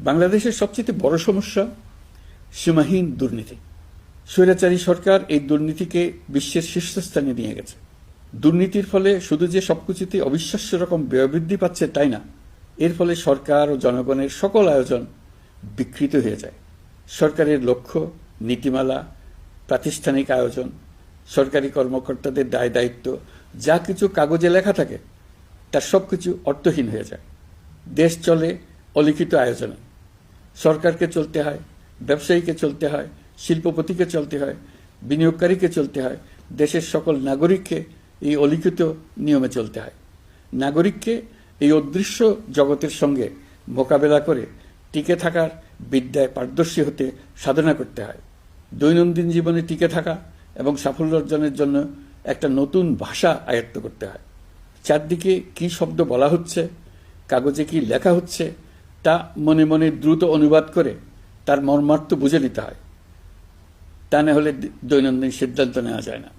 বাংলাদেশের সবচেয়ে বড় সমস্যা সীমাহীন দুর্নীতি। স্বৈরাচারী সরকার এই দুর্নীতিকে বিশ্বের শীর্ষস্থানে নিয়ে গেছে। দুর্নীতির ফলে শুধু যে সবকিছুতে অবিশ্বাস্য রকম ব্যয়বৃদ্ধি পাচ্ছে তাই না, এর ফলে সরকার ও জনগণের সকল আয়োজন বিকৃত হয়ে যায়। সরকারের লক্ষ্য, নীতিমালা, প্রাতিষ্ঠানিক আয়োজন, সরকারি কর্মকর্তাদের দায় দায়িত্ব যা কিছু কাগজে লেখা থাকে তার সবকিছু অর্থহীন হয়ে যায়। দেশ চলে অলিখিত আয়োজনে। সরকারকে চলতে হয়, ব্যবসায়ীকে চলতে হয়, শিল্পপতিকে চলতে হয়, বিনিয়োগকারীকে চলতে হয়, দেশের সকল নাগরিককে এই অলিখিত নিয়মে চলতে হয়। নাগরিককে এই অদৃশ্য জগতের সঙ্গে মোকাবেলা করে টিকে থাকার বিদ্যায় পারদর্শী হতে সাধনা করতে হয়। দৈনন্দিন জীবনে টিকে থাকা এবং সাফল্য অর্জনের জন্য একটা নতুন ভাষা আয়ত্ত করতে হয়। চারদিকে কি শব্দ বলা হচ্ছে, কাগজে কি লেখা হচ্ছে তা মনে মনে দ্রুত অনুবাদ করে তার মর্মার্থ বুঝে নিতে হয়। তা না হলে দৈনন্দিন সিদ্ধান্ত নেওয়া যায় না।